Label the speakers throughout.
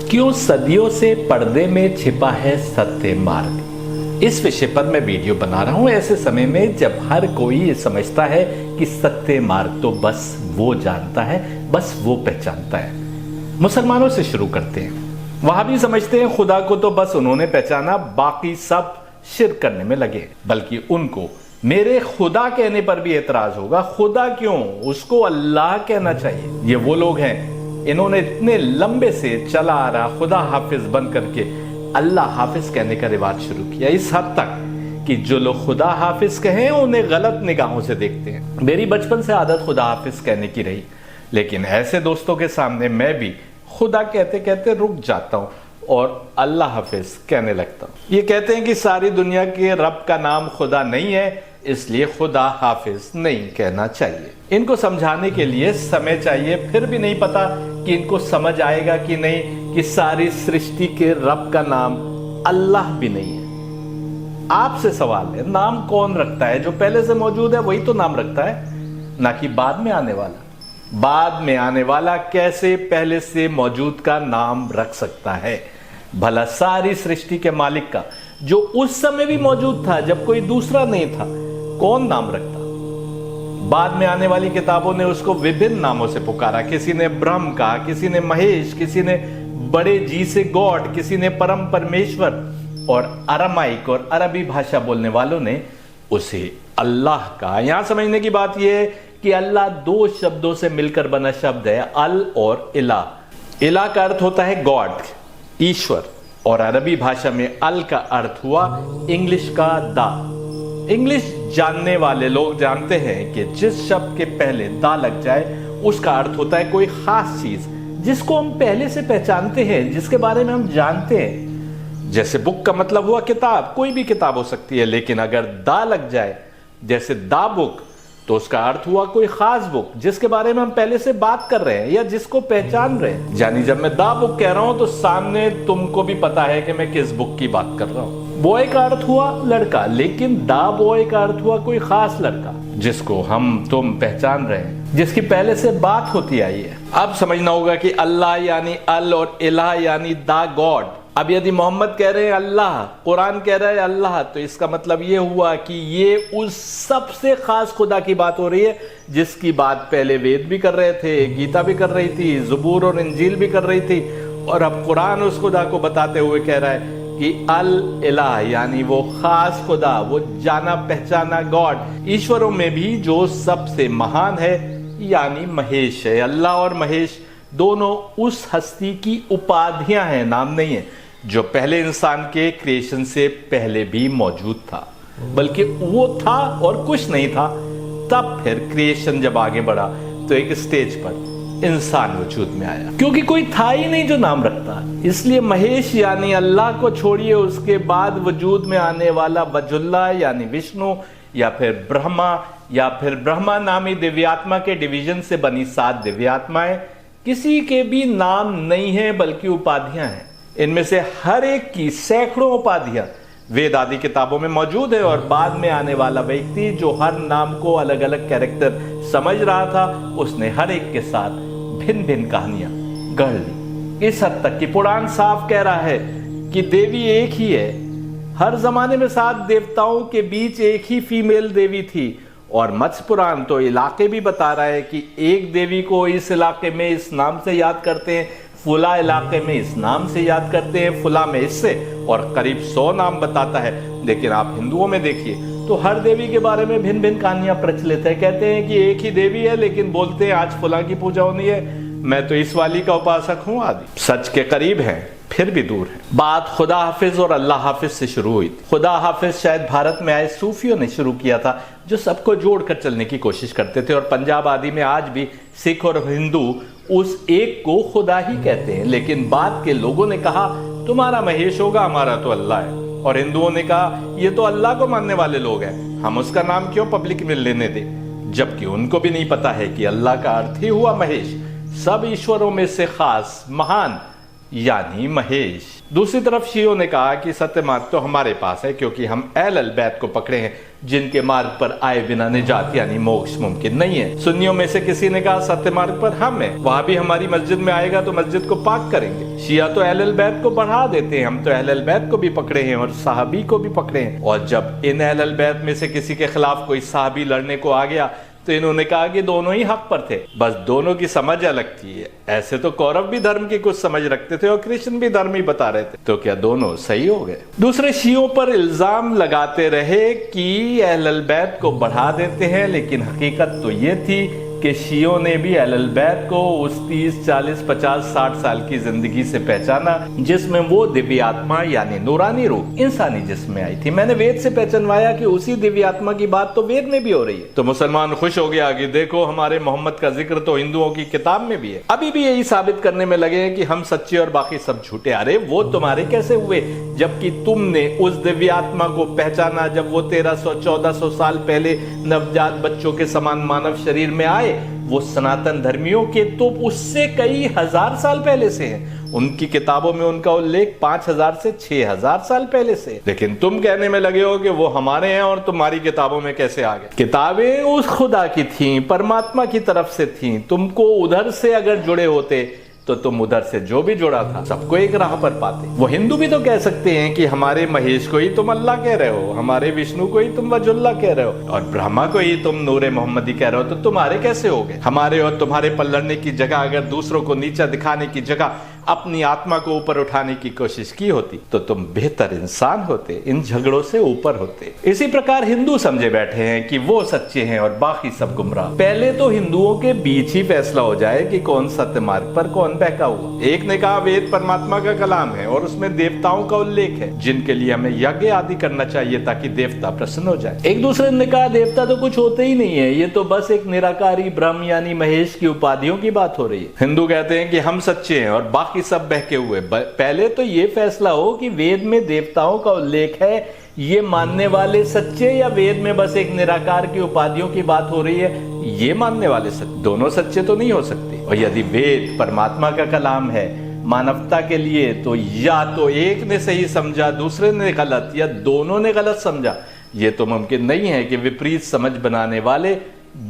Speaker 1: क्यों सदियों से पर्दे में छिपा है सत्य मार्ग। इस विषय पर मैं वीडियो बना रहा हूं ऐसे समय में जब हर कोई ये समझता है कि सत्य मार्ग तो बस वो जानता है, बस वो पहचानता है। मुसलमानों से शुरू करते हैं। वहां भी समझते हैं खुदा को तो बस उन्होंने पहचाना, बाकी सब शिर्क करने में लगे। बल्कि उनको मेरे खुदा कहने पर भी एतराज होगा। खुदा क्यों, उसको अल्लाह कहना चाहिए। ये वो लोग हैं, इन्होंने इतने लंबे से चला आ रहा खुदा हाफिज बन करके अल्लाह हाफिज कहने का रिवाज शुरू किया, इस हद तक कि जो लोग खुदा हाफिज कहें उन्हें गलत निगाहों से देखते हैं। मेरी बचपन से आदत खुदा हाफिज कहने की रही, लेकिन ऐसे दोस्तों के सामने मैं भी खुदा कहते कहते रुक जाता हूं और अल्लाह हाफिज कहने लगता हूं। ये कहते हैं कि सारी दुनिया के रब का नाम खुदा नहीं है, इसलिए खुदा हाफिज नहीं कहना चाहिए। इनको समझाने के लिए समय चाहिए, फिर भी नहीं पता कि इनको समझ आएगा कि नहीं कि सारी सृष्टि के रब का नाम अल्लाह भी नहीं है। आपसे सवाल है, नाम कौन रखता है? जो पहले से मौजूद है वही तो नाम रखता है, ना कि बाद में आने वाला। बाद में आने वाला कैसे पहले से मौजूद का नाम रख सकता है? भला सारी सृष्टि के मालिक का, जो उस समय भी मौजूद था जब कोई दूसरा नहीं था, कौन नाम रखता? बाद में आने वाली किताबों ने उसको विभिन्न नामों से पुकारा। किसी ने ब्रह्म कहा, किसी ने महेश, किसी ने बड़े जी से गॉड, किसी ने परम परमेश्वर, और अरामाइक और अरबी भाषा बोलने वालों ने उसे अल्लाह कहा। यहां समझने की बात यह है कि अल्लाह दो शब्दों से मिलकर बना शब्द है, अल और इलाह। इलाह का अर्थ होता है गॉड, ईश्वर, और अरबी भाषा में अल का अर्थ हुआ इंग्लिश का दा। इंग्लिश जानने वाले लोग जानते हैं कि जिस शब्द के पहले दा लग जाए उसका अर्थ होता है कोई खास चीज जिसको हम पहले से पहचानते हैं, जिसके बारे में हम जानते हैं। जैसे बुक का मतलब हुआ किताब, कोई भी किताब हो सकती है, लेकिन अगर दा लग जाए जैसे दा बुक, तो उसका अर्थ हुआ कोई खास बुक जिसके बारे में हम पहले से बात कर रहे हैं या जिसको पहचान रहे हैं। यानी जब मैं दा बुक कह रहा हूं तो सामने तुमको भी पता है कि मैं किस बुक की बात कर रहा हूं। बॉय का अर्थ हुआ लड़का, लेकिन दा बॉय का अर्थ हुआ कोई खास लड़का जिसको हम तुम पहचान रहे हैं, जिसकी पहले से बात होती आई है। अब समझना होगा कि अल्लाह यानी अल और इलाह यानी दा गॉड। अब यदि मोहम्मद कह रहे हैं अल्लाह, कुरान कह रहा है अल्लाह, तो इसका मतलब ये हुआ कि ये उस सबसे खास खुदा की बात हो रही है जिसकी बात पहले वेद भी कर रहे थे, गीता भी कर रही थी, ज़बूर और इंजील भी कर रही थी, और अब कुरान उस खुदा को बताते हुए कह रहा है कि अल इलाह यानी वो खास खुदा, वो जाना पहचाना गॉड, ईश्वरों में भी जो सबसे महान है, यानी महेश है। अल्लाह और महेश दोनों उस हस्ती की उपाधियां हैं, नाम नहीं है, जो पहले इंसान के क्रिएशन से पहले भी मौजूद था। बल्कि वो था और कुछ नहीं था, तब फिर क्रिएशन जब आगे बढ़ा तो एक स्टेज पर इंसान वजूद में आया, क्योंकि कोई था ही नहीं जो नाम रखता। इसलिए महेश यानी अल्लाह को छोड़िए, उसके बाद वजूद में आने वाला वजुल्ला यानी विष्णु, या फिर ब्रह्मा, या फिर ब्रह्मा नामी दिव्यात्मा के डिवीजन से बनी 7 दिव्यात्माएं, किसी के भी नाम नहीं है बल्कि उपाधियां हैं। इनमें से हर एक की सैकड़ों उपाधियां वेद आदि किताबों में मौजूद है, और बाद में आने वाला व्यक्ति जो हर नाम को अलग अलग कैरेक्टर समझ रहा था, उसने हर एक के साथ भिन्न भिन्न कहानियां गढ़ ली। इस हद तक कि पुराण साफ कह रहा है कि देवी एक ही है। हर जमाने में 7 देवताओं के बीच एक ही फीमेल देवी थी, और मत्स्य पुराण तो इलाके भी बता रहा है कि एक देवी को इस इलाके में इस नाम से याद करते हैं, फुला इलाके में इस नाम से याद करते हैं, फुला में इससे, और करीब 100 नाम बताता है। लेकिन आप हिंदुओं में देखिए तो हर देवी के बारे में भिन्न भिन्न कहानियां प्रचलित है। कहते हैं कि एक ही देवी है, लेकिन बोलते हैं आज फुला की पूजा होनी है, मैं तो इस वाली का उपासक हूं आदि। सच के करीब हैं फिर भी दूर है। बात खुदा हाफिज और अल्लाह हाफिज से शुरू हुई थी। खुदा हाफिज शायद भारत में आए सूफियों ने शुरू किया था, जो सबको जोड़कर चलने की कोशिश करते थे, और पंजाब आदि में आज भी सिख और हिंदू उस एक को खुदा ही कहते हैं। लेकिन बाद के लोगों ने कहा तुम्हारा महेश होगा, हमारा तो अल्लाह है, और हिंदुओं ने कहा ये तो अल्लाह को मानने वाले लोग हैं, हम उसका नाम क्यों पब्लिक में लेने दें। जबकि उनको भी नहीं पता है कि अल्लाह का अर्थ ही हुआ महेश, सब ईश्वरों में से खास महान यानी महेश। दूसरी तरफ शियों ने कहा कि सत्य मार्ग तो हमारे पास है, क्योंकि हम अहल बैत को पकड़े हैं, जिनके मार्ग पर आए बिना निजात यानी मोक्ष मुमकिन नहीं है। सुन्नियों में से किसी ने कहा सत्य मार्ग पर हम हैं, वहां भी हमारी मस्जिद में आएगा तो मस्जिद को पाक करेंगे। शिया तो अहले बैत को बढ़ा देते हैं, हम तो अहले बैत को भी पकड़े हैं और सहाबी को भी पकड़े हैं। और जब इन अहले बैत में से किसी के खिलाफ कोई सहाबी लड़ने को आ गया तो इन्होंने कहा कि दोनों ही हक पर थे, बस दोनों की समझ अलग थी। ऐसे तो कौरव भी धर्म की कुछ समझ रखते थे और कृष्ण भी धर्म ही बता रहे थे, तो क्या दोनों सही हो गए? दूसरे शियों पर इल्जाम लगाते रहे कि अहलल बैत को बढ़ा देते हैं, लेकिन हकीकत तो ये थी कि शियों ने भी अहलल बैत को उस 30, 40, 50, 60 साल की जिंदगी से पहचाना जिसमें वो दिव्य आत्मा यानी नूरानी रूह इंसानी जिस्म में आई थी। मैंने वेद से पहचानवाया कि उसी दिव्य आत्मा की बात तो वेद में भी हो रही है। तो मुसलमान खुश हो गया कि देखो हमारे मोहम्मद का जिक्र तो हिंदुओं की किताब में भी है। अभी भी यही साबित करने में लगे हैं कि हम सच्चे और बाकी सब झूठे। अरे वो तुम्हारे कैसे हुए, जबकि तुमने उस दिव्य आत्मा को पहचाना जब वो 1300-1400 साल पहले नवजात बच्चों के समान मानव शरीर में आए। वो सनातन धर्मियों के तो उससे कई हजार साल पहले से है। उनकी किताबों में उनका उल्लेख 5000 से 6000 साल पहले से। लेकिन तुम कहने में लगे हो कि वो हमारे हैं और तुम्हारी किताबों में कैसे आ गए? किताबें उस खुदा की थीं, परमात्मा की तरफ से थीं। तुमको उधर से अगर जुड़े होते तो तुम उधर से जो भी जुड़ा था सबको एक राह पर पाते। वो हिंदू भी तो कह सकते हैं कि हमारे महेश को ही तुम अल्लाह कह रहे हो, हमारे विष्णु को ही तुम वजुल्ला कह रहे हो और ब्रह्मा को ही तुम नूरे मोहम्मदी कह रहे हो, तो तुम्हारे कैसे हो गए? हमारे और तुम्हारे पलड़ने की जगह अगर दूसरों को नीचा दिखाने की जगह अपनी आत्मा को ऊपर उठाने की कोशिश की होती तो तुम बेहतर इंसान होते, इन झगड़ों से ऊपर होते। इसी प्रकार हिंदू समझे बैठे हैं कि वो सच्चे हैं और बाकी सब गुमराह। पहले तो हिंदुओं के बीच ही फैसला हो जाए कि कौन सत्य मार्ग पर कौन बहका हुआ। एक ने कहा वेद परमात्मा का कलाम है और उसमें देवताओं का उल्लेख है जिनके लिए हमें यज्ञ आदि करना चाहिए ताकि देवता प्रसन्न हो जाए। एक दूसरे ने कहा देवता तो कुछ होते ही नहीं है, ये तो बस एक निराकारी ब्रह्म यानी महेश की उपाधियों की बात हो रही है। हिंदू कहते हैं कि हम सच्चे हैं और बाकी सब बहके हुए। पहले तो ये फैसला हो कि वेद में देवताओं का उल्लेख है, ये मानने वाले सच्चे, या वेद में बस एक निराकार की उपाधियों की बात हो रही है ये मानने वाले सच्चे। दोनों सच्चे तो नहीं हो सकते। और यदि वेद परमात्मा का कलाम है मानवता के लिए, तो या तो एक ने सही समझा दूसरे ने गलत, या दोनों ने गलत समझा। ये तो मुमकिन नहीं है कि विपरीत समझ बनाने वाले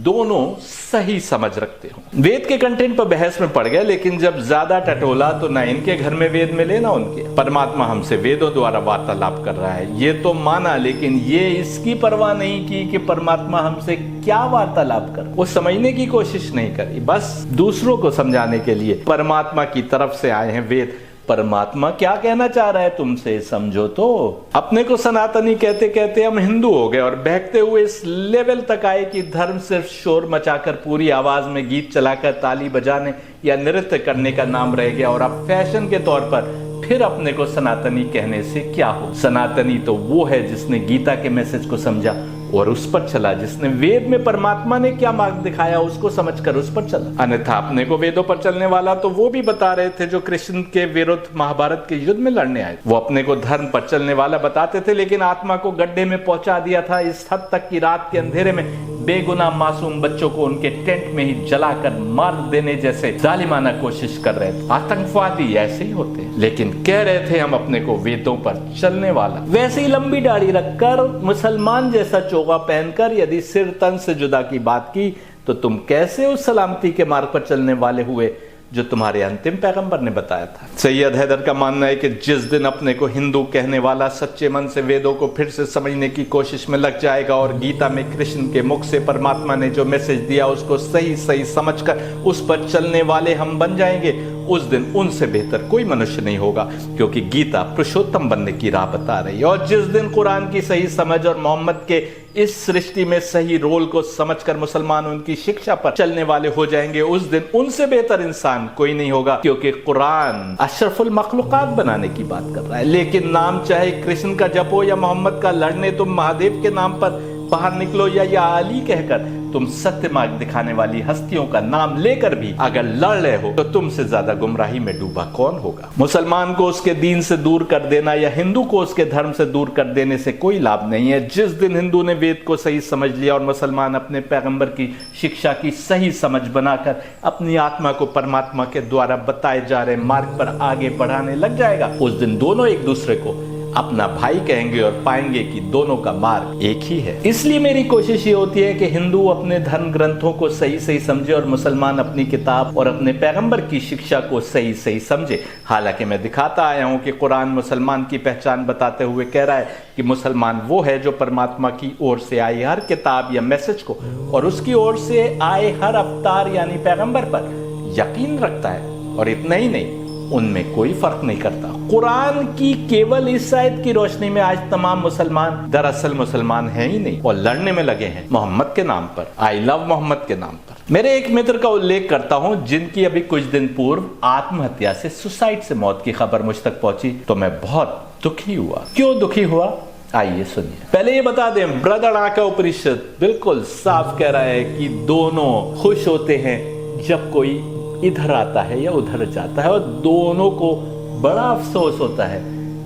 Speaker 1: दोनों सही समझ रखते हो। वेद के कंटेंट पर बहस में पड़ गए, लेकिन जब ज्यादा टटोला तो ना इनके घर में वेद मिले ना उनके। परमात्मा हमसे वेदों द्वारा वार्तालाप कर रहा है ये तो माना, लेकिन ये इसकी परवाह नहीं की कि परमात्मा हमसे क्या वार्तालाप कर, वो समझने की कोशिश नहीं करी। बस दूसरों को समझाने के लिए परमात्मा की तरफ से आए हैं वेद। परमात्मा क्या कहना चाह रहा है तुमसे समझो तो। अपने को सनातनी कहते कहते हम हिंदू हो गए और बहकते हुए इस लेवल तक आए कि धर्म सिर्फ शोर मचाकर पूरी आवाज में गीत चलाकर ताली बजाने या नृत्य करने का नाम रह गया। और अब फैशन के तौर पर फिर अपने को सनातनी कहने से क्या हो। सनातनी तो वो है जिसने गीता के मैसेज को समझा और उस पर चला, जिसने वेद में परमात्मा ने क्या मार्ग दिखाया उसको समझकर उस पर चला। अन्यथा अपने को वेदों पर चलने वाला तो वो भी बता रहे थे जो कृष्ण के विरुद्ध महाभारत के युद्ध में लड़ने आए। वो अपने को धर्म पर चलने वाला बताते थे, लेकिन आत्मा को गड्ढे में पहुंचा दिया था इस हद तक कि रात के अंधेरे में बेगुनाह मासूम बच्चों को उनके टेंट में ही जलाकर मार देने जैसे जालिमाना कोशिश कर रहे थे। आतंकवादी ऐसे ही होते हैं, लेकिन कह रहे थे हम अपने को वेदों पर चलने वाला। वैसे ही लंबी दाढ़ी रखकर मुसलमान जैसा चोगा पहनकर यदि सिर तन से जुदा की बात की तो तुम कैसे उस सलामती के मार्ग पर चलने वाले हुए जो तुम्हारे अंतिम पैगंबर ने बताया था। सैयद हैदर का मानना है कि जिस दिन अपने को हिंदू कहने वाला सच्चे मन से वेदों को फिर से समझने की कोशिश में लग जाएगा और गीता में कृष्ण के मुख से परमात्मा ने जो मैसेज दिया उसको सही सही समझकर उस पर चलने वाले हम बन जाएंगे, उस दिन उनसे बेहतर कोई मनुष्य नहीं होगा, क्योंकि गीता पुरुषोत्तम बनने की राह बता रही है। और जिस दिन कुरान की सही समझ और मोहम्मद के इस सृष्टि में सही रोल को समझकर मुसलमान उनकी शिक्षा पर चलने वाले हो जाएंगे, उस दिन उनसे बेहतर इंसान कोई नहीं होगा, क्योंकि कुरान अशरफुल मखलूकात बनाने की बात कर रहा है। लेकिन नाम चाहे कृष्ण का जपो या मोहम्मद का लड़ने तुम महादेव के नाम पर बाहर निकलो या अली कहकर तुम सत्य मार्ग दिखाने वाली हस्तियों का नाम लेकर भी अगर लड़ रहे हो तो तुमसे ज्यादा गुमराही में डूबा कौन होगा। मुसलमान को उसके दीन से दूर कर देना या हिंदू को उसके धर्म से दूर कर देने से कोई लाभ नहीं है। जिस दिन हिंदू ने वेद को सही समझ लिया और मुसलमान अपने पैगंबर की शिक्षा की सही समझ बनाकर अपनी आत्मा को परमात्मा के द्वारा बताए जा रहे मार्ग पर आगे बढ़ाने लग जाएगा, उस दिन दोनों एक दूसरे को अपना भाई कहेंगे और पाएंगे कि दोनों का मार्ग एक ही है। इसलिए मेरी कोशिश ये होती है कि हिंदू अपने धर्म ग्रंथों को सही सही समझे और मुसलमान अपनी किताब और अपने पैगंबर की शिक्षा को सही सही समझे। हालांकि मैं दिखाता आया हूं कि कुरान मुसलमान की पहचान बताते हुए कह रहा है कि मुसलमान वो है जो परमात्मा की ओर से आई हर किताब या मैसेज को और उसकी ओर से आए हर अवतार यानी पैगंबर पर यकीन रखता है, और इतना ही नहीं, उनमें कोई फर्क नहीं करता। कुरान की केवल इस आयत की रोशनी में आज तमाम मुसलमान दरअसल मुसलमान हैं ही नहीं और लड़ने में लगे हैं मोहम्मद के नाम पर, आई लव मोहम्मद के नाम पर। मेरे एक मित्र का उल्लेख करता हूं जिनकी अभी कुछ दिन पूर्व आत्महत्या से, सुसाइड से मौत की खबर मुझ तक पहुंची तो मैं बहुत दुखी हुआ। क्यों दुखी हुआ, आइए सुनिए। पहले ये बता दें, बृहदारण्यक उपनिषद बिल्कुल साफ कह रहा है कि दोनों खुश होते हैं जब कोई इधर आता है या उधर जाता है, और दोनों को बड़ा अफसोस होता है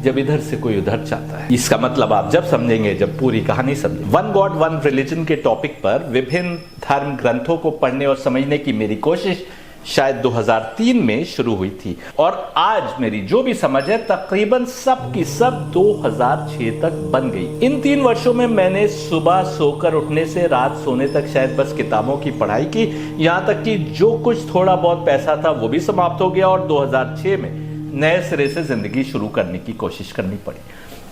Speaker 1: जब इधर से कोई उधर जाता है। इसका मतलब आप जब समझेंगे जब पूरी कहानी समझेंगे। वन गॉड वन रिलीजन के टॉपिक पर विभिन्न धर्म ग्रंथों को पढ़ने और समझने की मेरी कोशिश शायद 2003 में शुरू हुई थी, और आज मेरी जो भी समझ है तकरीबन सब की सब 2006 तक बन गई। इन 3 वर्षों में मैंने सुबह सोकर उठने से रात सोने तक शायद बस किताबों की पढ़ाई की, यहां तक कि जो कुछ थोड़ा बहुत पैसा था वो भी समाप्त हो गया और 2006 में नए सिरे से जिंदगी शुरू करने की कोशिश करनी पड़ी।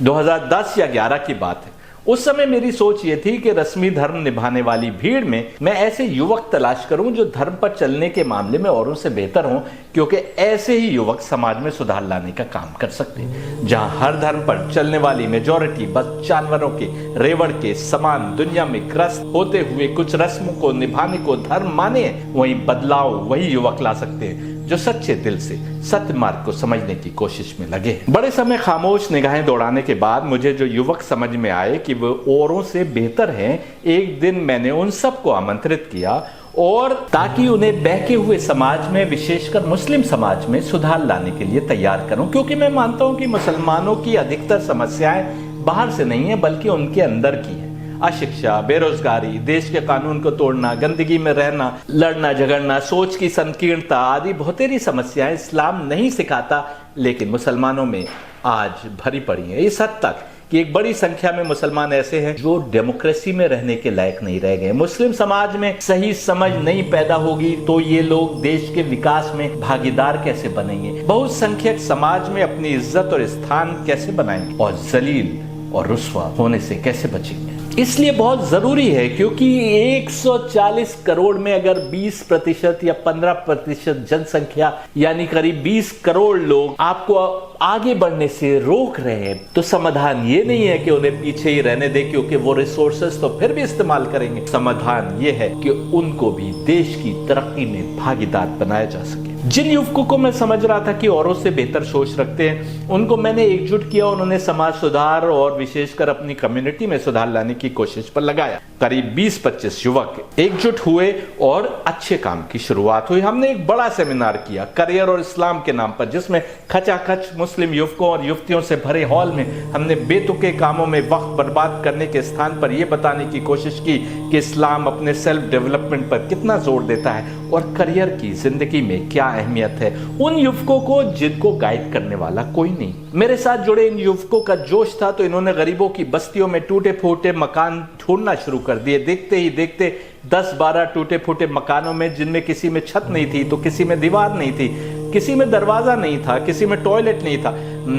Speaker 1: 2010 या 11 की बात है। उस समय मेरी सोच ये थी कि रस्मी धर्म निभाने वाली भीड़ में मैं ऐसे युवक तलाश करूं जो धर्म पर चलने के मामले में औरों से बेहतर हों, क्योंकि ऐसे ही युवक समाज में सुधार लाने का काम कर सकते हैं। जहां हर धर्म पर चलने वाली मेजॉरिटी बस जानवरों के रेवड़ के समान दुनिया में ग्रस्त होते हुए कुछ रस्मों को निभाने को धर्म माने, वहीं बदलाव वही युवक ला सकते हैं जो सच्चे दिल से सत्य मार्ग को समझने की कोशिश में लगे हैं। बड़े समय खामोश निगाहें दौड़ाने के बाद मुझे जो युवक समझ में आए कि वो औरों से बेहतर हैं, एक दिन मैंने उन सबको आमंत्रित किया, और ताकि उन्हें बहके हुए समाज में, विशेषकर मुस्लिम समाज में सुधार लाने के लिए तैयार करूं, क्योंकि मैं मानता हूं कि मुसलमानों की अधिकतर समस्याएं बाहर से नहीं है बल्कि उनके अंदर की है। अशिक्षा, बेरोजगारी, देश के कानून को तोड़ना, गंदगी में रहना, लड़ना झगड़ना, सोच की संकीर्णता आदि बहुतेरी समस्याएं इस्लाम नहीं सिखाता, लेकिन मुसलमानों में आज भरी पड़ी है। इस हद तक कि एक बड़ी संख्या में मुसलमान ऐसे हैं जो डेमोक्रेसी में रहने के लायक नहीं रह गए। मुस्लिम समाज में सही समझ नहीं पैदा होगी तो ये लोग देश के विकास में भागीदार कैसे बनेंगे, बहुसंख्यक समाज में अपनी इज्जत और स्थान कैसे बनाएंगे, और जलील और रुस्वा होने से कैसे बचेंगे। इसलिए बहुत जरूरी है, क्योंकि 140 करोड़ में अगर 20% या 15% जनसंख्या यानी करीब 20 करोड़ लोग आपको आगे बढ़ने से रोक रहे हैं, तो समाधान ये नहीं है कि उन्हें पीछे ही रहने दे, क्योंकि वो रिसोर्सेस तो फिर भी इस्तेमाल करेंगे। समाधान ये है कि उनको भी देश की तरक्की में भागीदार बनाया जा सके। जिन युवकों को मैं समझ रहा था कि औरों से बेहतर सोच रखते हैं, उनको मैंने एकजुट किया और उन्होंने समाज सुधार और विशेषकर अपनी कम्युनिटी में सुधार लाने की कोशिश पर लगाया। करीब 20-25 युवक एकजुट हुए और अच्छे काम की शुरुआत हुई। हमने एक बड़ा सेमिनार किया करियर और इस्लाम के नाम पर, जिसमें खचाखच मुस्लिम युवकों और युवतियों से भरे हॉल में हमने बेतुके कामों में वक्त बर्बाद करने के स्थान पर यह बताने की कोशिश की कि इस्लाम अपने सेल्फ डेवलपमेंट पर कितना जोर देता है और करियर की जिंदगी में क्या अहमियत है। उन युवकों को जिनको गाइड करने वाला कोई नहीं। मेरे साथ जुड़े इन युवकों का जोश था तो इन्होंने गरीबों की बस्तियों में टूटे फूटे मकान ढूंढना शुरू कर दिए। देखते ही देखते 10-12 टूटे फूटे मकानों में, जिनमें किसी में छत नहीं थी तो किसी में दीवार नहीं थी, किसी में दरवाजा नहीं था, किसी में टॉयलेट नहीं था,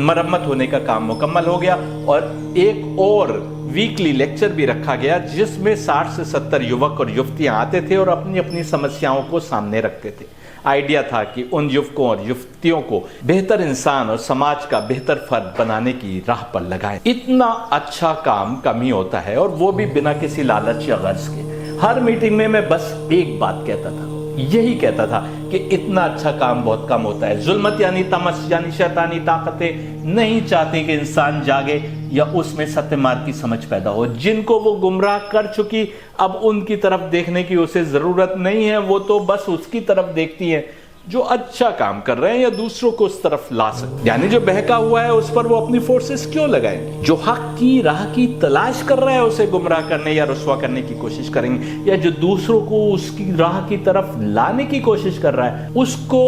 Speaker 1: मरम्मत होने का काम मुकम्मल हो गया। और एक और वीकली लेक्चर भी रखा गया जिसमें 60 से 70 युवक और युवतियां आते थे और अपनी अपनी समस्याओं को सामने रखते थे। आइडिया था कि उन युवकों और युवतियों को बेहतर इंसान और समाज का बेहतर फर्द बनाने की राह पर लगाएं। इतना अच्छा काम कम ही होता है, और वो भी बिना किसी लालच या गर्ज के। हर मीटिंग में मैं बस एक बात कहता था, यही कहता था कि इतना अच्छा काम बहुत कम होता है। जुल्मत यानी तमस यानी शैतानी ताकतें नहीं चाहती कि इंसान जागे या उसमें सत्य मार्ग की समझ पैदा हो। जिनको वो गुमराह कर चुकी, अब उनकी तरफ देखने की उसे जरूरत नहीं है, वो तो बस उसकी तरफ देखती है जो अच्छा काम कर रहे हैं या दूसरों को उस तरफ ला सके। यानी जो बहका हुआ है उस पर वो अपनी फोर्सेस क्यों लगाएंगे? जो हक की राह की तलाश कर रहा है उसे गुमराह करने या रुस्वा करने की कोशिश करेंगे, या जो दूसरों को उसकी राह की तरफ लाने की कोशिश कर रहा है उसको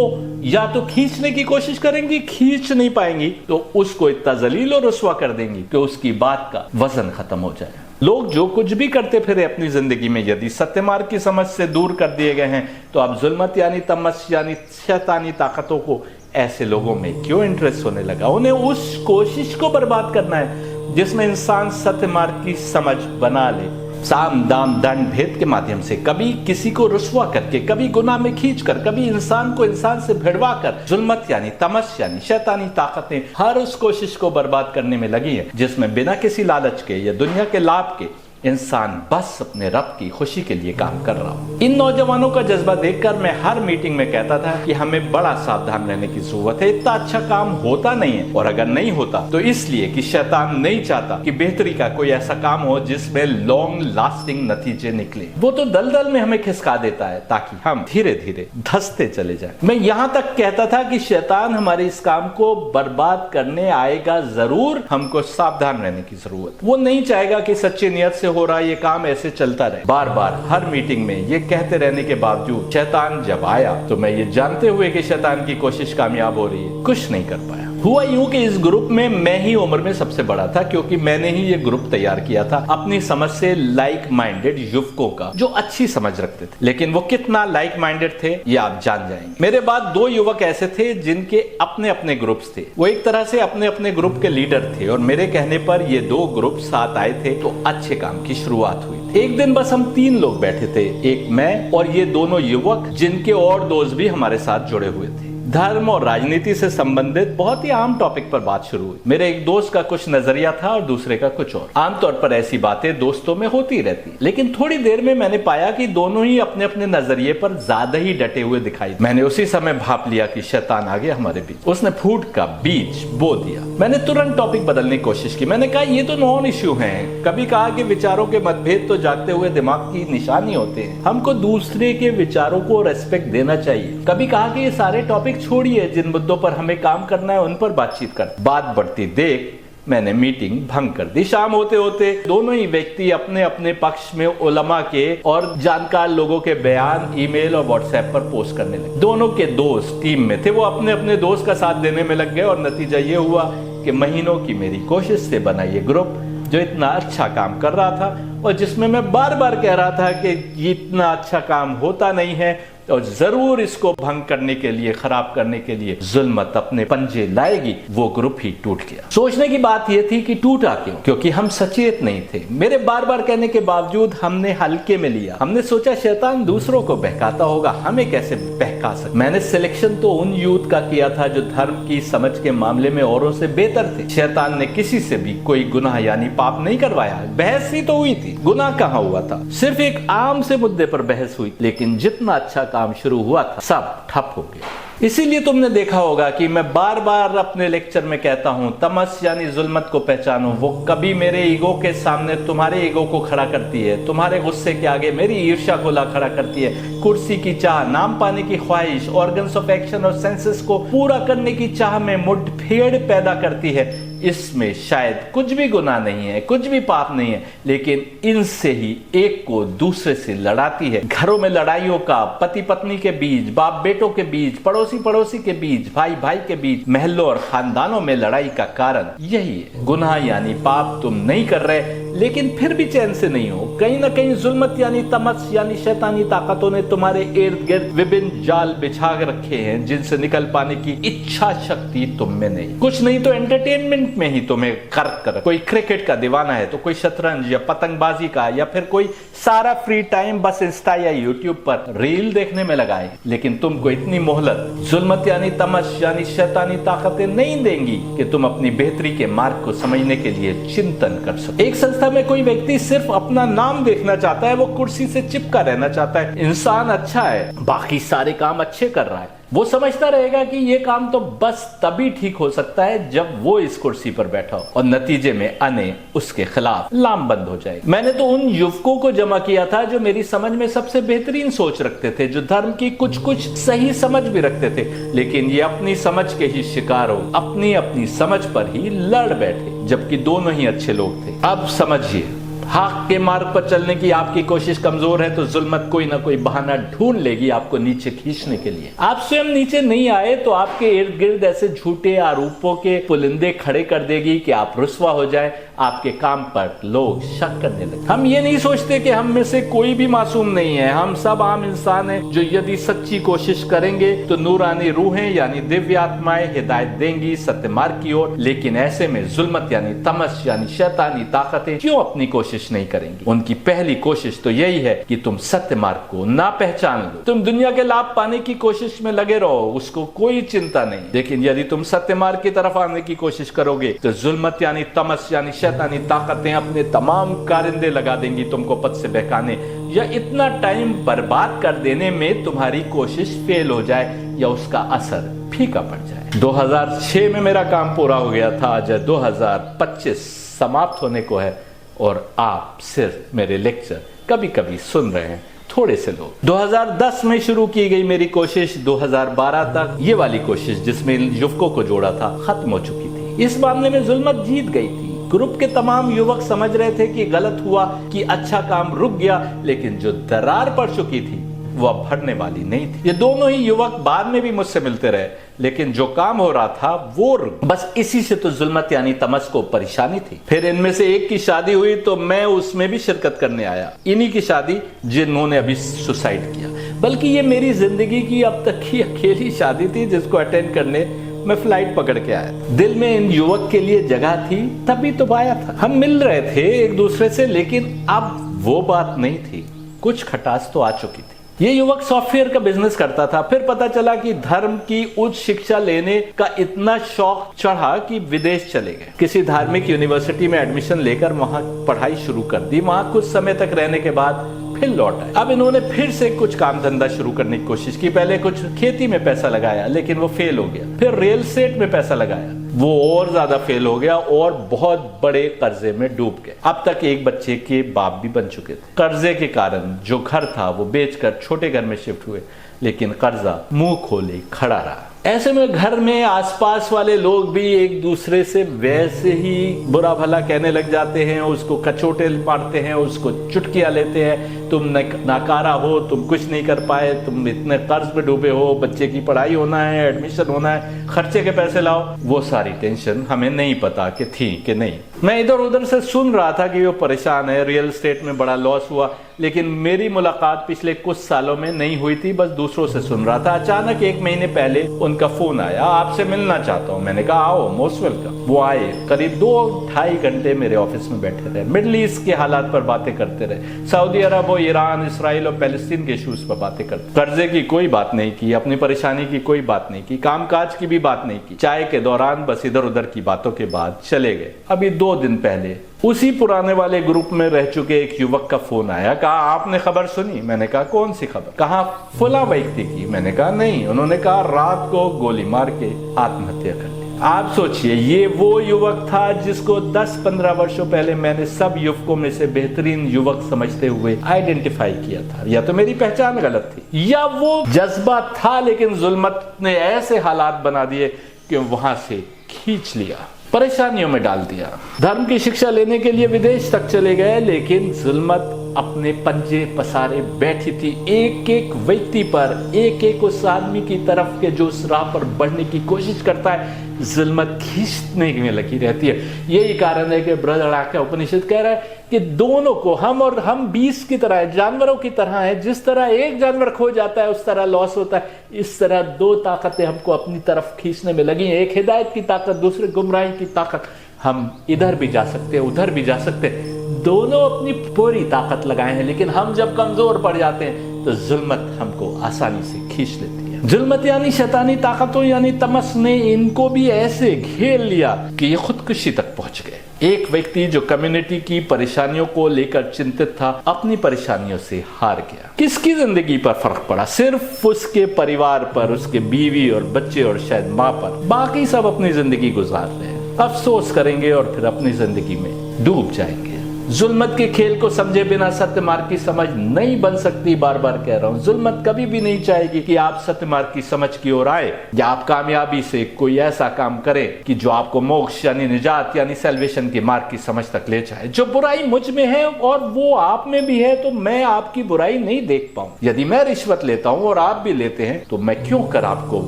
Speaker 1: या तो खींचने की कोशिश करेंगी, खींच नहीं पाएंगी तो उसको इतना जलील और रुस्वा कर देंगी कि उसकी बात का वजन खत्म हो जाए। लोग जो कुछ भी करते फिरे अपनी जिंदगी में यदि सत्य मार्ग की समझ से दूर कर दिए गए हैं तो अब जुल्मत यानी तमस यानी शैतानी ताकतों को ऐसे लोगों में क्यों इंटरेस्ट होने लगा? उन्हें उस कोशिश को बर्बाद करना है जिसमें इंसान सत्य मार्ग की समझ बना ले, साम दाम दंड भेद के माध्यम से, कभी किसी को रुस्वा करके, कभी गुनाह में खींचकर, कभी इंसान को इंसान से भिड़वा कर। जुल्मत यानी तमस यानी शैतानी ताकतें हर उस कोशिश को बर्बाद करने में लगी है जिसमें बिना किसी लालच के या दुनिया के लाभ के इंसान बस अपने रब की खुशी के लिए काम कर रहा हो। इन नौजवानों का जज्बा देखकर मैं हर मीटिंग में कहता था कि हमें बड़ा सावधान रहने की जरूरत है। इतना अच्छा काम होता नहीं है, और अगर नहीं होता तो इसलिए कि शैतान नहीं चाहता कि बेहतरी का कोई ऐसा काम हो जिसमें लॉन्ग लास्टिंग नतीजे निकले। वो तो दलदल में हमें खिसका देता है ताकि हम धीरे धीरे धंसते चले जाएं। मैं यहां तक कहता था कि शैतान हमारे इस काम को बर्बाद करने आएगा जरूर, हमको सावधान रहने की जरूरत। वो नहीं चाहेगा कि सच्ची नियत से हो रहा ये काम ऐसे चलता रहे। बार बार हर मीटिंग में ये कहते रहने के बावजूद शैतान जब आया तो मैं ये जानते हुए कि शैतान की कोशिश कामयाब हो रही है कुछ नहीं कर पाया। हुआ यूं कि इस ग्रुप में मैं ही उम्र में सबसे बड़ा था, क्योंकि मैंने ही ये ग्रुप तैयार किया था अपनी समझ से लाइक माइंडेड युवकों का जो अच्छी समझ रखते थे। लेकिन वो कितना लाइक माइंडेड थे ये आप जान जाएंगे। मेरे बाद 2 युवक ऐसे थे जिनके अपने अपने ग्रुप्स थे। वो एक तरह से अपने अपने ग्रुप के लीडर थे और मेरे कहने पर ये 2 ग्रुप साथ आए थे तो अच्छे काम की शुरुआत हुई। एक दिन बस हम 3 लोग बैठे थे, एक मैं और ये दोनों युवक जिनके और दोस्त भी हमारे साथ जुड़े हुए थे। धर्म और राजनीति से संबंधित बहुत ही आम टॉपिक पर बात शुरू हुई। मेरे एक दोस्त का कुछ नजरिया था और दूसरे का कुछ और। आमतौर पर ऐसी बातें दोस्तों में होती रहती, लेकिन थोड़ी देर में मैंने पाया कि दोनों ही अपने अपने नजरिए पर ज्यादा ही डटे हुए दिखाई। मैंने उसी समय भाप लिया कि शैतान आ गया हमारे बीच। उसने फूट का बीज बो दिया। मैंने तुरंत टॉपिक बदलने की कोशिश की। मैंने कहा ये तो नॉन इश्यू है। कभी कहा कि विचारों के मतभेद तो जागते हुए दिमाग की निशानी होते हैं, हमको दूसरे के विचारों को रेस्पेक्ट देना चाहिए। कभी कहा कि ये सारे टॉपिक छोड़िए, जिन मुद्दों पर हमें काम करना है उन पर बातचीत कर। बात बढ़ती देख मैंने मीटिंग भंग कर दी। शाम होते होते दोनों ही व्यक्ति अपने अपने पक्ष में उलमा के और जानकार लोगों के बयान ईमेल और व्हाट्सएप पर पोस्ट करने लगे। दोनों के दोस्त टीम में थे, वो अपने अपने दोस्त का साथ देने में लग गए और नतीजा ये हुआ कि महीनों की मेरी कोशिश से बना ये ग्रुप जो इतना अच्छा काम कर रहा था और जिसमें मैं बार बार कह रहा था कि इतना अच्छा काम होता नहीं है और जरूर इसको भंग करने के लिए, खराब करने के लिए जुल्मत अपने पंजे लाएगी, वो ग्रुप ही टूट गया। सोचने की बात यह थी कि टूटा क्यों? क्योंकि हम सचेत नहीं थे। मेरे बार बार कहने के बावजूद हमने हल्के में लिया। हमने सोचा शैतान दूसरों को बहकाता होगा, हमें कैसे बहका सकता। मैंने सिलेक्शन तो उन यूथ का किया था जो धर्म की समझ के मामले में औरों से बेहतर थे। शैतान ने किसी से भी कोई गुनाह यानी पाप नहीं करवाया। बहस ही तो हुई थी, गुनाह कहां हुआ था? सिर्फ एक आम से मुद्दे पर बहस हुई, लेकिन जितना अच्छा काम शुरू हुआ था सब ठप हो गया। इसीलिए तुमने देखा होगा कि मैं बार बार अपने लेक्चर में कहता हूं तमस यानी जुल्मत को पहचानो। वो कभी मेरे ईगो के सामने तुम्हारे ईगो को खड़ा करती है, तुम्हारे गुस्से के आगे मेरी ईर्ष्या को ला खड़ा करती है। कुर्सी की चाह, नाम पाने की ख्वाहिश, ऑर्गन्स ऑफ एक्शन और सेंसेस को पूरा करने की चाह में मुठभेड़ पैदा करती है। इसमें शायद कुछ भी गुनाह नहीं है, कुछ भी पाप नहीं है, लेकिन इनसे ही एक को दूसरे से लड़ाती है। घरों में लड़ाइयों का, पति पत्नी के बीच, बाप बेटों के बीच, पड़ोसी पड़ोसी के बीच, भाई भाई के बीच, महलों और खानदानों में लड़ाई का कारण यही है। गुनाह यानी पाप तुम नहीं कर रहे लेकिन फिर भी चैन से नहीं हो। कहीं ना कहीं जुल्मत यानी तमस यानी शैतानी ताकतों ने तुम्हारे इर्द गिर्द विभिन्न जाल बिछा रखे हैं जिनसे निकल पाने की इच्छा शक्ति तुम में नहीं। कुछ नहीं तो एंटरटेनमेंट में ही तुम्हें कर्क कर। कोई क्रिकेट का दीवाना है तो कोई शतरंज या पतंगबाजी का, या फिर कोई सारा फ्री टाइम बस इंस्टा या यूट्यूब पर रील देखने में लगाए। लेकिन तुमको इतनी मोहलत जुल्मत यानी तमस यानी शैतानी ताकतें नहीं देंगी कि तुम अपनी बेहतरी के मार्ग को समझने के लिए चिंतन कर सको। एक संस्था में कोई व्यक्ति सिर्फ अपना नाम देखना चाहता है, वो कुर्सी से चिपका रहना चाहता है। इंसान अच्छा है, बाकी सारे काम अच्छे कर रहा है, वो समझता रहेगा कि ये काम तो बस तभी ठीक हो सकता है जब वो इस कुर्सी पर बैठा हो, और नतीजे में अने उसके खिलाफ लामबंद हो जाएगी। मैंने तो उन युवकों को जमा किया था जो मेरी समझ में सबसे बेहतरीन सोच रखते थे, जो धर्म की कुछ कुछ सही समझ भी रखते थे, लेकिन ये अपनी समझ के ही शिकार हो अपनी अपनी समझ पर ही लड़ बैठे, जबकि दोनों ही अच्छे लोग थे। अब समझिए, हक के मार्ग पर चलने की आपकी कोशिश कमजोर है तो जुल्मत कोई ना कोई बहाना ढूंढ लेगी आपको नीचे खींचने के लिए। आप स्वयं नीचे नहीं आए तो आपके इर्द गिर्द ऐसे झूठे आरोपों के पुलिंदे खड़े कर देगी कि आप रुस्वा हो जाए, आपके काम पर लोग शक करने लगे। हम ये नहीं सोचते कि हम में से कोई भी मासूम नहीं है, हम सब आम इंसान हैं जो यदि सच्ची कोशिश करेंगे तो नूरानी रूहें यानी दिव्य आत्माएं हिदायत देंगी सत्य मार्ग की ओर। लेकिन ऐसे में जुल्मत यानी तमस यानी शैतानी ताकतें क्यों अपनी कोशिश नहीं करेंगी? उनकी पहली कोशिश तो यही है कि तुम सत्य मार्ग को ना पहचान लो। तुम दुनिया के लाभ पाने की कोशिश में लगे रहो, उसको कोई चिंता नहीं। लेकिन यदि तुम सत्य मार्ग की तरफ आने की कोशिश करोगे तो जुल्मत यानी तमस यानी शैतानी ताकतें अपने तमाम कारिंदे लगा देंगी तुमको पथ से बहकाने, या इतना टाइम बर्बाद कर देने में तुम्हारी कोशिश फेल हो जाए या उसका असर फीका पड़ जाए। 2006 में मेरा काम पूरा हो गया था, आज 2025 समाप्त होने को है और आप सिर्फ मेरे लेक्चर कभी कभी सुन रहे हैं, थोड़े से लोग। 2010 में शुरू की गई मेरी कोशिश 2012 तक ये वाली कोशिश जिसमें युवकों को जोड़ा था खत्म हो चुकी थी। इस मामले में जुल्मत जीत गई थी। ग्रुप के तमाम युवक समझ रहे थे कि गलत हुआ, कि अच्छा काम रुक गया, लेकिन जो दरार पड़ चुकी थी वो अब भरने वाली नहीं थी। ये दोनों ही युवक बाद में भी मुझसे मिलते रहे, लेकिन जो काम हो रहा था वो रुक। बस इसी से तो जुल्मत यानी तमस को परेशानी थी। फिर इनमें से एक की शादी हुई तो मैं उसमें भी शिरकत करने आया। इन्हीं की शादी जिन्होंने अभी सुसाइड किया, बल्कि ये मेरी जिंदगी की अब तक की अकेली शादी थी जिसको अटेंड करने मैं फ्लाइट पकड़ के आया। दिल में इन युवक के लिए जगह थी तभी तो आया था। हम मिल रहे थे एक दूसरे से, लेकिन अब वो बात नहीं थी, कुछ खटास तो आ चुकी थी। ये युवक सॉफ्टवेयर का बिजनेस करता था। फिर पता चला कि धर्म की उच्च शिक्षा लेने का इतना शौक चढ़ा कि विदेश चले गए। किसी धार्मिक यूनिवर्सिटी में एडमिशन लेकर वहां पढ़ाई शुरू कर दी। वहां कुछ समय तक रहने के बाद फिर लौट आए। अब इन्होंने फिर से कुछ काम धंधा शुरू करने की कोशिश की। पहले कुछ खेती में पैसा लगाया, लेकिन वो फेल हो गया। फिर रियल एस्टेट में पैसा लगाया, वो और ज्यादा फेल हो गया और बहुत बड़े कर्जे में डूब गए। अब तक एक बच्चे के बाप भी बन चुके थे। कर्जे के कारण जो घर था वो बेचकर छोटे घर में शिफ्ट हुए, लेकिन कर्जा मुंह खोले खड़ा रहा। ऐसे में घर में आसपास वाले लोग भी एक दूसरे से वैसे ही बुरा भला कहने लग जाते हैं, उसको कचोटे मारते हैं, उसको चुटकियां लेते हैं। तुम नाकारा हो, तुम कुछ नहीं कर पाए, तुम इतने कर्ज में डूबे हो, बच्चे की पढ़ाई होना है, एडमिशन होना है, खर्चे के पैसे लाओ। वो सारी टेंशन हमें नहीं पता कि थी कि नहीं। मैं इधर उधर से सुन रहा था कि वो परेशान है, रियल एस्टेट में बड़ा लॉस हुआ, लेकिन मेरी मुलाकात पिछले कुछ सालों में नहीं हुई थी, बस दूसरों से सुन रहा था। अचानक 1 महीने पहले उनका फोन आया, आपसे मिलना चाहता हूं। मैंने कहा आओ, मोस्ट वेलकम। वो आए, करीब 2-2.5 घंटे मेरे ऑफिस में बैठे रहे, मिडिल ईस्ट के हालात पर बातें करते रहे, सऊदी अरब और ईरान, इसराइल और पैलेस्टीन के इश्यूज पर बातें करते। कर्जे की कोई बात नहीं की, अपनी परेशानी की कोई बात नहीं की, कामकाज की भी बात नहीं की। चाय के दौरान बस इधर उधर की बातों के बाद चले गए। अभी 2 दिन पहले उसी पुराने वाले ग्रुप में रह चुके एक युवक का फोन आया। कहा आपने खबर सुनी? मैंने कहा कौन सी खबर? कहा फला व्यक्ति की। मैंने कहा नहीं। उन्होंने कहा रात को गोली मार के आत्महत्या कर ली। आप सोचिए, ये वो युवक था जिसको 10-15 वर्षों पहले मैंने सब युवकों में से बेहतरीन युवक समझते हुए आइडेंटिफाई किया था। या तो मेरी पहचान गलत थी, या वो जज्बा था, लेकिन जुल्मत ने ऐसे हालात बना दिए कि वहां से खींच लिया, परेशानियों में डाल दिया। धर्म की शिक्षा लेने के लिए विदेश तक चले गए, लेकिन जुल्मत अपने पंजे पसारे बैठी थी एक एक व्यक्ति पर, एक एक उस आदमी की तरफ के जो उस राह पर बढ़ने की कोशिश करता है, जुल्मत खींचने में लगी रहती है। यही कारण है कि बृहदारण्यक उपनिषद कह रहा है कि दोनों को, हम 20 की तरह है, जानवरों की तरह है। जिस तरह एक जानवर खो जाता है उस तरह लॉस होता है, इस तरह 2 ताकतें हमको अपनी तरफ खींचने में लगी हैं। एक हिदायत की ताकत, दूसरी गुमराही की ताकत। हम इधर भी जा सकते हैं, उधर भी जा सकते हैं, दोनों अपनी पूरी ताकत लगाए हैं, लेकिन हम जब कमजोर पड़ जाते हैं तो जुल्मत हमको आसानी से खींच लेती है। दिया। जुल्मत यानी शैतानी ताकतों यानी तमस ने इनको भी ऐसे घेर लिया कि ये खुदकुशी तक पहुंच गए। एक व्यक्ति जो कम्युनिटी की परेशानियों को लेकर चिंतित था, अपनी परेशानियों से हार गया। किसकी जिंदगी पर फर्क पड़ा? सिर्फ उसके परिवार पर, उसके बीवी और बच्चे और शायद माँ पर। बाकी सब अपनी जिंदगी गुजार रहे हैं, अफसोस करेंगे और फिर अपनी जिंदगी में डूब जाएंगे। जुल्मत के खेल को समझे बिना सत्य मार्ग की समझ नहीं बन सकती। बार बार कह रहा हूं, जुल्मत कभी भी नहीं चाहेगी कि आप सत्य मार्ग की समझ की ओर आए या आप कामयाबी से कोई ऐसा काम करें कि जो आपको मोक्ष यानी निजात यानी सैल्वेशन के मार्ग की समझ तक ले जाए। जो बुराई मुझ में है और वो आप में भी है, तो मैं आपकी बुराई नहीं देख पाऊं। यदि मैं रिश्वत लेता हूं और आप भी लेते हैं, तो मैं क्यों कर आपको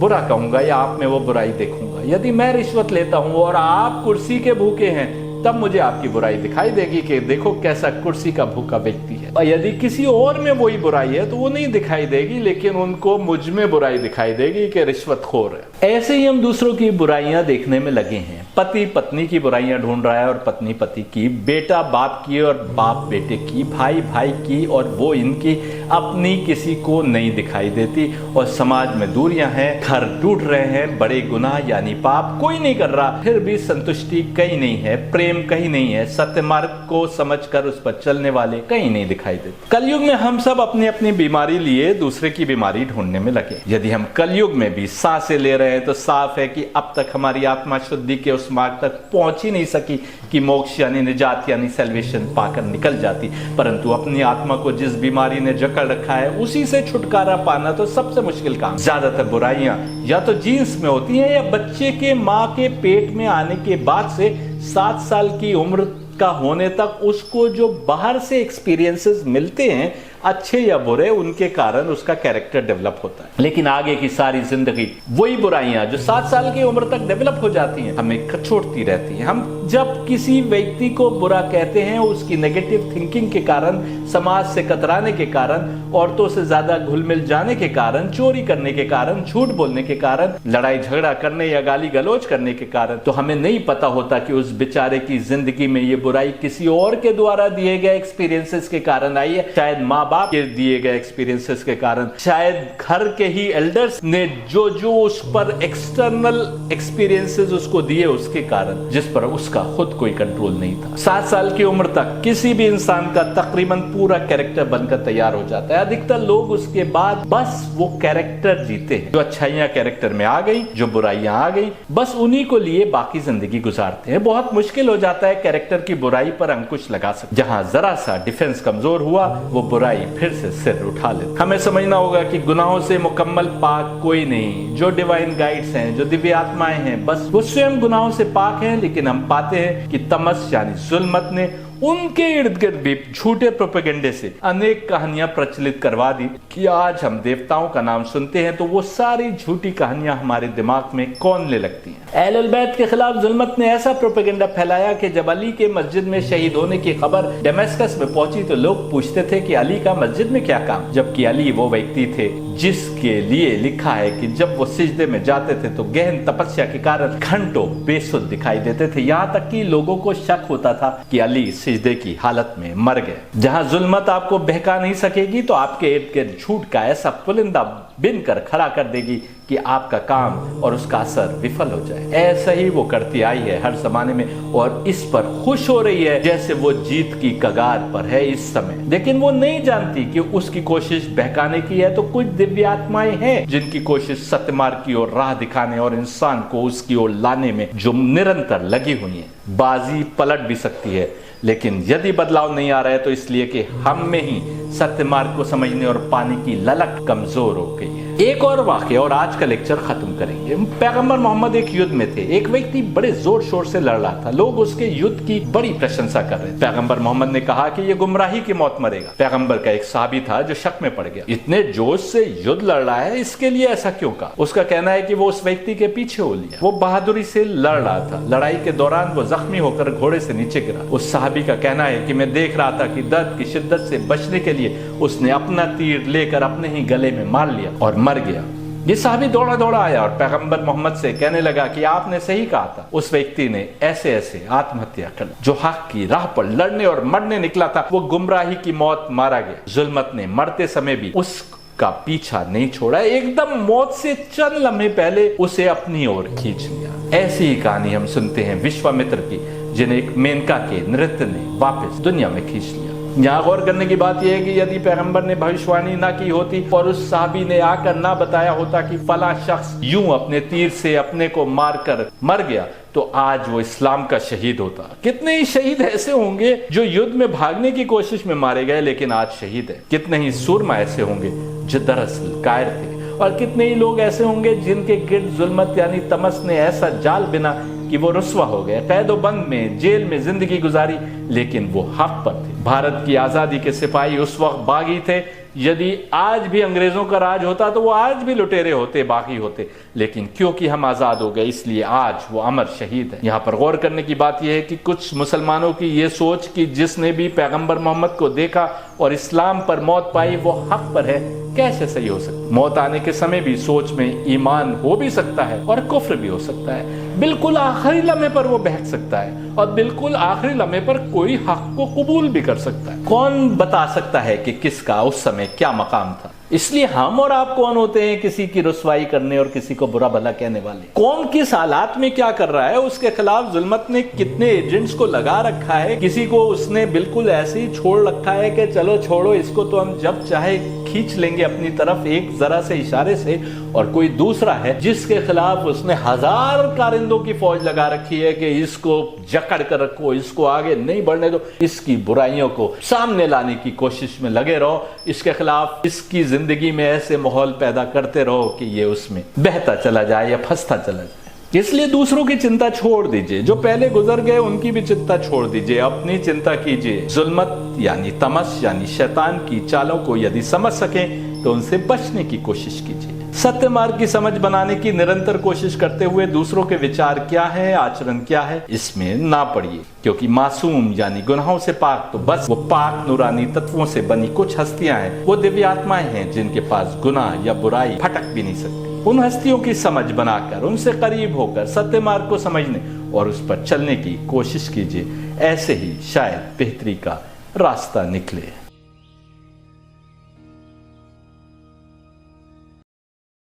Speaker 1: बुरा कहूंगा या आप में वो बुराई देखूंगा? यदि मैं रिश्वत लेता हूं और आप कुर्सी के भूखे हैं, तब मुझे आपकी बुराई दिखाई देगी कि देखो कैसा कुर्सी का भूखा व्यक्ति है। और यदि किसी और में वही बुराई है तो वो नहीं दिखाई देगी, लेकिन उनको मुझ में बुराई दिखाई देगी कि रिश्वतखोर है। ऐसे ही हम दूसरों की बुराइयां देखने में लगे हैं। पति पत्नी की बुराइयां ढूंढ रहा है और पत्नी पति की, बेटा बाप की और बाप बेटे की, भाई भाई की और वो इनकी, अपनी किसी को नहीं दिखाई देती। और समाज में दूरियां हैं, घर टूट रहे हैं, बड़े गुनाह यानी पाप कोई नहीं कर रहा, फिर भी संतुष्टि कहीं नहीं है, प्रेम कहीं नहीं है, सत्य मार्ग को समझकर उस पर चलने वाले कहीं नहीं दिखाई देते। कलयुग में हम सब अपनी अपनी बीमारी लिए दूसरे की बीमारी ढूंढने में लगे। यदि हम कलयुग में भी सांसें ले रहे हैं तो साफ है कि अब तक हमारी आत्मा शुद्धि के उस मार्ग तक पहुंच ही नहीं सकी कि मोक्ष यानी निजात यानी सैल्वेशन पाकर निकल जाती। परंतु अपनी आत्मा को जिस बीमारी ने जकड़ रखा है, उसी से छुटकारा पाना तो सबसे मुश्किल काम। ज्यादातर बुराइयां या तो जीन्स में होती हैं या बच्चे के माँ के पेट में आने के बाद से 7 साल की उम्र का होने तक उसको जो बाहर से एक्सपीरियंसेस मिलते हैं, अच्छे या बुरे, उनके कारण उसका कैरेक्टर डेवलप होता है। लेकिन आगे की सारी जिंदगी वही बुराइयां जो 7 साल की उम्र तक डेवलप हो जाती हैं, हमें खचोटती रहती हैं। हम जब किसी व्यक्ति को बुरा कहते हैं, उसकी नेगेटिव थिंकिंग के कारण, समाज से कतराने के कारण, औरतों से ज्यादा घुल मिल जाने के कारण, चोरी करने के कारण, झूठ बोलने के कारण, लड़ाई झगड़ा करने या गाली गलौज करने के कारण, तो हमें नहीं पता होता कि उस बेचारे की जिंदगी में ये बुराई किसी और के द्वारा दिए गए एक्सपीरियंसेस के कारण आई है। शायद माँ बाप के दिए गए एक्सपीरियंसेस के कारण, शायद घर के ही एल्डर्स ने जो जो उस पर एक्सटर्नल एक्सपीरियंसेस उसको दिए उसके कारण, जिस पर उसका खुद कोई कंट्रोल नहीं था। 7 साल की उम्र तक किसी भी इंसान का तकरीबन पूरा कैरेक्टर बनकर तैयार हो जाता है। अधिकतर लोग उसके बाद बस वो कैरेक्टर जीते हैं। जो अच्छाइयां कैरेक्टर में आ गई, जो बुराइयां आ गई, बस उन्हीं को लिए बाकी जिंदगी गुजारते हैं। बहुत मुश्किल हो जाता है कैरेक्टर की बुराई पर अंकुश लगा सकते। जहां जरा सा डिफेंस कमजोर हुआ, वो बुराई फिर से सिर उठा ले। हमें समझना होगा कि गुनाहों से मुकम्मल पाक कोई नहीं। जो डिवाइन गाइड्स हैं, जो दिव्य आत्माएं हैं, बस वो स्वयं गुनाहों से पाक हैं। लेकिन हम पाते हैं कि तमस यानी जुल्मत ने उनके इर्द गिर्द भी झूठे प्रोपेगेंडे से अनेक कहानियां प्रचलित करवा दी कि आज हम देवताओं का नाम सुनते हैं तो वो सारी झूठी कहानियां हमारे दिमाग में कौनने लगती हैं। अहलुल बैत के खिलाफ जुल्मत ने ऐसा प्रोपेगेंडा फैलाया कि जब अली के मस्जिद में शहीद होने की खबर डेमेस्कस में पहुंची तो लोग पूछते थे कि अली का मस्जिद में क्या काम, जबकि अली वो व्यक्ति थे जिसके लिए लिखा है कि जब वो सिजदे में जाते थे तो गहन तपस्या के कारण घंटों बेसुध दिखाई देते थे। यहाँ तक कि लोगों को शक होता था कि अली सिजदे की हालत में मर गए। जहां जुल्मत आपको बहका नहीं सकेगी तो आपके इर्द गिर्द झूठ का ऐसा पुलिंदा बिन कर खड़ा कर देगी कि आपका काम और उसका असर विफल हो जाए। ऐसा ही वो करती आई है हर जमाने में और इस पर खुश हो रही है जैसे वो जीत की कगार पर है इस समय। लेकिन वो नहीं जानती कि उसकी कोशिश बहकाने की है तो कुछ दिव्य आत्माएं हैं जिनकी कोशिश सत्य मार्ग की ओर राह दिखाने और इंसान को उसकी ओर लाने में जो निरंतर लगी हुई है। बाजी पलट भी सकती है, लेकिन यदि बदलाव नहीं आ रहा है तो इसलिए कि हम में ही सत्य मार्ग को समझने और पाने की ललक कमजोर हो गई है। एक और वाकया और आज का लेक्चर खत्म करेंगे। पैगंबर मोहम्मद एक युद्ध में थे। एक व्यक्ति बड़े जोर शोर से लड़ रहा था। लोग उसके युद्ध की बड़ी प्रशंसा कर रहे थे। पैगंबर मोहम्मद ने कहा कि ये गुमराही की मौत मरेगा। पैगंबर का एक सहाबी था जो शक में पड़ गया, इतने जोश से युद्ध लड़ रहा है, इसके लिए ऐसा क्यों कहा? उसका कहना है कि वो उस व्यक्ति के पीछे हो लिया। वो बहादुरी से लड़ रहा था। लड़ाई के दौरान वो जख्मी होकर घोड़े से नीचे गिरा। उस सहाबी का कहना है कि मैं देख रहा था कि दर्द की शिद्दत से बचने के लिए उसने अपना तीर लेकर अपने ही गले में मार लिया और मर गया। ये साहबी दौड़ा दौड़ा आया और पैगंबर मोहम्मद से कहने लगा कि आपने सही कहा था। उस व्यक्ति ने ऐसे ऐसे आत्महत्या कर, जो हक की राह पर लड़ने और मरने निकला था वो गुमराही की मौत मारा गया। जुल्मत ने मरते समय भी उस का पीछा नहीं छोड़ा, एकदम मौत से चंद लम्हे पहले उसे अपनी ओर खींच लिया। ऐसी ही कहानी हम सुनते हैं विश्वामित्र की, जिन्हें एक मेनका के नृत्य ने वापस दुनिया में खींच लिया। यहाँ गौर करने की बात यह है कि यदि पैगंबर ने भविष्यवाणी ना की होती और उस साहबी ने आकर ना बताया होता कि फला शख्स यूं अपने तीर से अपने को मारकर मर गया, तो आज वो इस्लाम का शहीद होता। कितने ही शहीद ऐसे होंगे जो युद्ध में भागने की कोशिश में मारे गए लेकिन आज शहीद है। कितने ही सूरमा ऐसे होंगे जो दरअसल कायर थे, और कितने ही लोग ऐसे होंगे जिनके गिर्द जुल्मत यानी तमस ने ऐसा जाल बिना कि वो रुस्वा हो गए, कैदो बंद में, जेल में जिंदगी गुजारी, लेकिन वो हक पर थे। भारत की आजादी के सिपाही उस वक्त बागी थे। यदि आज भी अंग्रेजों का राज होता तो वो आज भी लुटेरे होते, बागी होते, लेकिन क्योंकि हम आजाद हो गए इसलिए आज वो अमर शहीद है। यहाँ पर गौर करने की बात यह है कि कुछ मुसलमानों की ये सोच कि जिसने भी पैगंबर मोहम्मद को देखा और इस्लाम पर मौत पाई वो हक पर है, कैसे सही हो सकता? मौत आने के समय भी सोच में ईमान हो भी सकता है और कुफ्र भी हो सकता है। बिल्कुल आखिरी लम्हे पर वो बहक सकता है और बिल्कुल आखिरी लम्हे पर कोई हक को कबूल भी कर सकता है। कौन बता सकता है कि किसका उस समय क्या मकाम था? इसलिए हम और आप कौन होते हैं किसी की रुसवाई करने और किसी को बुरा भला कहने वाले? कौन किस हालात में क्या कर रहा है, उसके खिलाफ जुल्मत ने कितने एजेंट्स को लगा रखा है, किसी को उसने बिल्कुल ऐसे ही छोड़ रखा है कि चलो छोड़ो इसको तो हम जब चाहे खींच लेंगे अपनी तरफ एक जरा से इशारे से, और कोई दूसरा है जिसके खिलाफ उसने हजार कारिंदों की फौज लगा रखी है कि इसको जकड़ कर रखो, इसको आगे नहीं बढ़ने दो, इसकी बुराइयों को सामने लाने की कोशिश में लगे रहो, इसके खिलाफ इसकी जिंदगी में ऐसे माहौल पैदा करते रहो कि ये उसमें बहता चला जाए या फंसता चला जाए। इसलिए दूसरों की चिंता छोड़ दीजिए, जो पहले गुजर गए उनकी भी चिंता छोड़ दीजिए, अपनी चिंता कीजिए। जुल्मत यानी तमस यानी शैतान की चालों को यदि समझ सकें तो उनसे बचने की कोशिश कीजिए। सत्य मार्ग की समझ बनाने की निरंतर कोशिश करते हुए दूसरों के विचार क्या है, आचरण क्या है, इसमें ना पड़िए, क्योंकि मासूम यानी गुनाहों से पाक तो बस वो पाक नूरानी तत्वों से बनी कुछ हस्तियां हैं, वो दिव्य आत्माएं हैं जिनके पास गुनाह या बुराई फटक भी नहीं सकती। उन हस्तियों की समझ बनाकर उनसे करीब होकर सत्य मार्ग को समझने और उस पर चलने की कोशिश कीजिए। ऐसे ही शायद बेहतरी का रास्ता निकले।